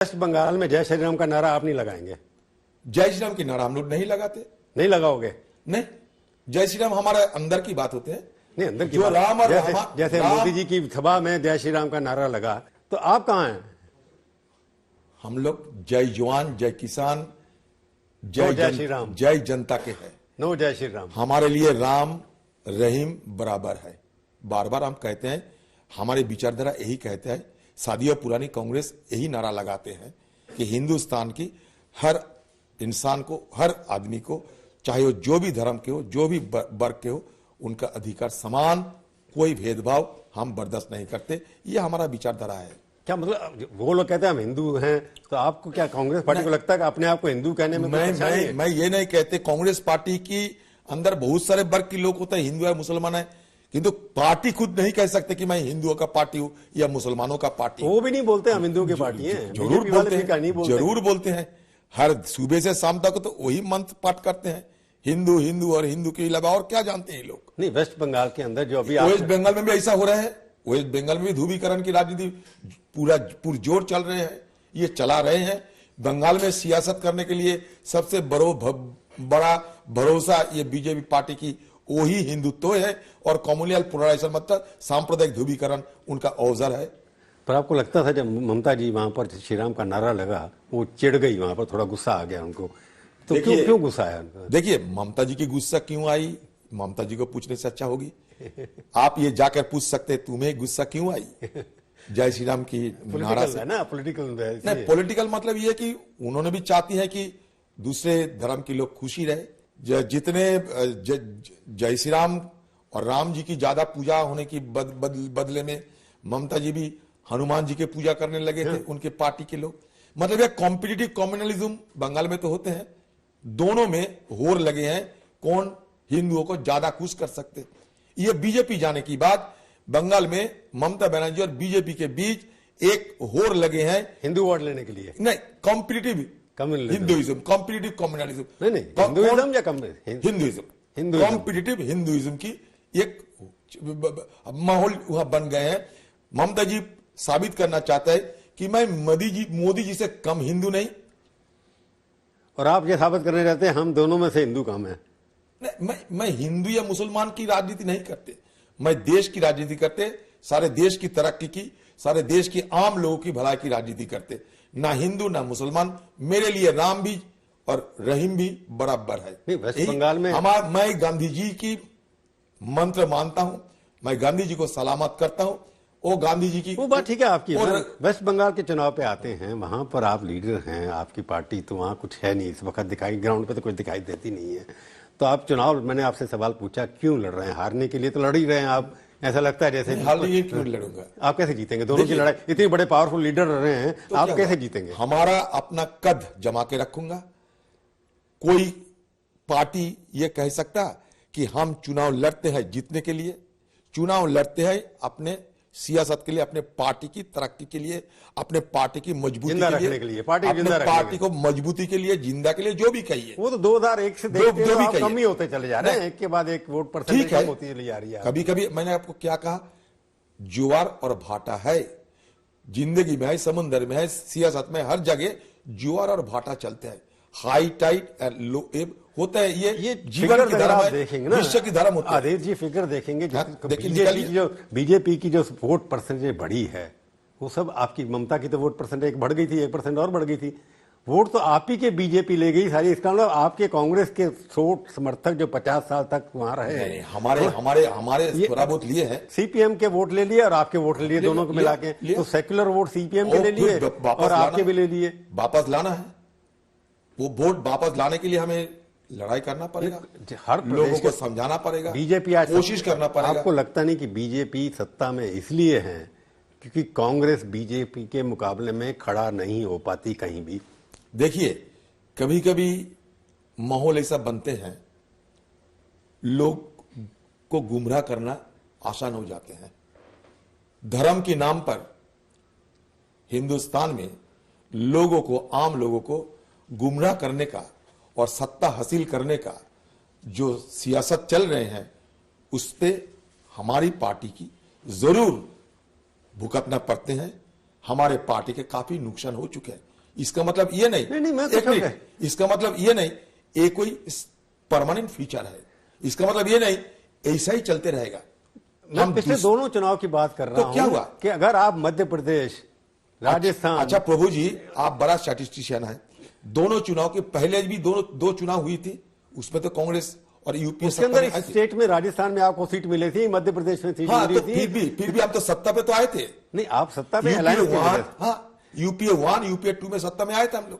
Waste Bengal में जय श्री राम का नारा आप नहीं लगाएंगे? जय श्री राम की नारा हम लोग नहीं लगाते। नहीं लगाओगे? नहीं, जय श्री राम हमारे अंदर की बात होते हैं। नहीं, अंदर की जो बात। राम और जैसे राम, मोदी जी की सभा में जय श्री राम का नारा लगा, तो आप कहां हैं? हम लोग जय जवान, जय किसान, जय श्री राम, जय जनता के हैं। नो जय श्री राम। हमारे लिए राम रहीम बराबर है। बार बार हम कहते हैं, हमारे विचारधारा यही कहते हैं। सदियों पुरानी कांग्रेस यही नारा लगाते हैं कि हिंदुस्तान की हर इंसान को, हर आदमी को, चाहे वो जो भी धर्म के हो, जो भी वर्ग के हो, उनका अधिकार समान, कोई भेदभाव हम बर्दाश्त नहीं करते। ये हमारा विचारधारा है। क्या मतलब, वो लोग कहते हैं हम हिंदू हैं, तो आपको क्या कांग्रेस पार्टी को लगता है कि अपने आप को हिंदू कहने में मैं ये नहीं कहते। कांग्रेस पार्टी की अंदर बहुत सारे वर्ग के लोग होते हैं, हिंदू है, मुसलमान है, किंतु पार्टी खुद नहीं कह सकते कि मैं हिंदुओं का पार्टी हूं या मुसलमानों का पार्टी हूं। वो भी नहीं बोलते हम हिंदुओं की पार्टी हैं। जरूर बोलते हैं, जरूर बोलते हैं। हर सुबह से शाम तक तो वही मंत्र पाठ करते हैं, हिंदू हिंदू, और हिंदू के अलावा और क्या जानते हैं लोग। नहीं, वेस्ट बंगाल के अंदर जो अभी वेस्ट बंगाल में भी ऐसा हो रहा है। वेस्ट बंगाल में भी ध्रुवीकरण की राजनीति पुरजोर चल रहे हैं, ये चला रहे हैं। बंगाल में सियासत करने के लिए सबसे बड़ा भरोसा ये बीजेपी पार्टी की वही हिंदुत्व है, और कम्युनल पोलराइजेशन मतलब सांप्रदायिक ध्रुवीकरण उनका औजार है। पर आपको लगता था जब ममता जी वहां पर श्री राम का नारा लगा, वो चिढ़ गई, वहां पर थोड़ा गुस्सा आ गया उनको, तो क्यों गुस्सा आया उनको? देखिए, ममता जी की गुस्सा क्यों आई, ममता जी को पूछने से अच्छा होगी। आप ये जाकर पूछ सकते, तुम्हें गुस्सा क्यों आई जय श्री राम की नारा से? ना पॉलिटिकल नहीं, पॉलिटिकल मतलब ये कि उन्होंने भी चाहती है कि दूसरे धर्म के लोग खुशी रहे। जितने जय श्री राम और राम जी की ज्यादा पूजा होने की बदले में ममता जी भी हनुमान जी के पूजा करने लगे थे, उनके पार्टी के लोग। मतलब ये कॉम्पिटिटिव कम्युनलिज्म बंगाल में तो होते हैं, दोनों में होर लगे हैं, कौन हिंदुओं को ज्यादा खुश कर सकते। ये बीजेपी जाने की बाद बंगाल में ममता बनर्जी और बीजेपी के बीच एक होर लगे हैं, हिंदू वोट लेने के लिए। नहीं, कॉम्पिटिटिव हिंदुइज्म, कॉम्पिटिटिव कम्युनलिज्म, नहीं हिंदुइज्म या हिंदुइज्म, कॉम्पिटिटिव हिंदुइज्म की एक माहौल वहां बन गए हैं। ममता जी साबित करना चाहता है कि मैं मोदी जी से कम हिंदू नहीं, और आप ये साबित करना चाहते हैं हम दोनों में से हिंदू कम है। मैं हिंदू या मुसलमान की राजनीति नहीं करते, मैं देश की राजनीति करते, सारे देश की तरक्की की, सारे देश की आम लोगों की भलाई की राजनीति करते। ना हिंदू ना मुसलमान, मेरे लिए राम भी और रहीम भी बराबर है। वेस्ट बंगाल में मैं गांधी जी की मंत्र मानता हूं, मैं गांधी जी को सलामत करता हूं। वो गांधी जी की वो बात ठीक है आपकी। वेस्ट बंगाल के चुनाव पे आते हैं, वहां पर आप लीडर हैं, आपकी पार्टी तो वहां कुछ है नहीं इस वक्त, दिखाई ग्राउंड पे तो कुछ दिखाई देती नहीं है। तो आप चुनाव, मैंने आपसे सवाल पूछा क्यों लड़ रहे हैं? हारने के लिए तो लड़ ही रहे हैं आप, ऐसा लगता है जैसे। हारने क्यों लड़ूंगा? आप कैसे जीतेंगे? दोनों की लड़ाई, इतने बड़े पावरफुल लीडर रहे हैं, तो आप कैसे जीतेंगे? हमारा अपना कद जमा के रखूंगा। कोई पार्टी ये कह सकता कि हम चुनाव लड़ते हैं जीतने के लिए? चुनाव लड़ते हैं अपने सियासत के लिए, अपने पार्टी की तरक्की के लिए, अपने पार्टी की मजबूती के लिए, पार्टी को मजबूती के लिए, जिंदा के लिए, जो भी कहिए। वो तो 2001 से देखते हैं आप कम ही होते चले जा रहे हैं, एक के बाद एक वोट परसेंटेज कम होती चली जा रही है। कभी कभी मैंने आपको क्या कहा, ज्वार और भाटा है जिंदगी में, है समुद्र में, है सियासत में, हर जगह ज्वार और भाटा चलते हैं, हाई टाइड एंड लो एब होता है। ये जीवन की धर्म है, विश्व की धर्म होता है। आदेश जी फिगर देखेंगे, बीजेपी की जो वोट परसेंटेज बढ़ी है, वो सब आपकी ममता की तो वोट परसेंटेज बढ़ गई थी, 1% और बढ़ गई थी। वोट तो आप ही के बीजेपी ले गई सारी। इसका मतलब आपके कांग्रेस के 100 समर्थक जो 50 साल तक वहां रहे, हमारे थोड़ा बहुत लिए हैं, सीपीएम के वोट ले लिए और आपके वोट ले लिए, दोनों को मिला के। तो सेक्युलर वोट सीपीएम के ले लिए और आपके भी ले लिए। वापस लाना है, वो वोट वापस लाने के लिए हमें लड़ाई करना पड़ेगा, हर लोगों को समझाना पड़ेगा, बीजेपी आज कोशिश करना पड़ेगा। आपको लगता नहीं कि बीजेपी सत्ता में इसलिए है क्योंकि कांग्रेस बीजेपी के मुकाबले में खड़ा नहीं हो पाती कहीं भी? देखिए, कभी कभी माहौल ऐसा बनते हैं, लोग को गुमराह करना आसान हो जाते हैं। धर्म के नाम पर हिंदुस्तान में लोगों को, आम लोगों को गुमराह करने का और सत्ता हासिल करने का जो सियासत चल रहे हैं, उस पे हमारी पार्टी की जरूर भुगतना पड़ते हैं। हमारे पार्टी के काफी नुकसान हो चुके हैं। इसका मतलब ये नहीं, नहीं, मैं तो एक मिनट, समझा। इसका मतलब ये नहीं ये कोई परमानेंट फीचर है, इसका मतलब ये नहीं ऐसा ही चलते रहेगा। मैं पिछले दोनों चुनाव की बात कर रहा हूं। क्या हुआ कि अगर आप मध्य प्रदेश, राजस्थान, अच्छा प्रभु जी, आप बड़ा स्टैटिस्टिशियन है, दोनों चुनाव के पहले भी दो चुनाव हुई थी, उसमें तो कांग्रेस और यूपीए उसके अंदर स्टेट में राजस्थान में आपको सीट मिली थी, मध्य प्रदेश में सीट मिली तो थी। फिर भी हम तो सत्ता पे तो आए थे। नहीं, आप सत्ता पे अलायंस यूपीए 1, यूपीए 2 में सत्ता में आए थे हम लोग।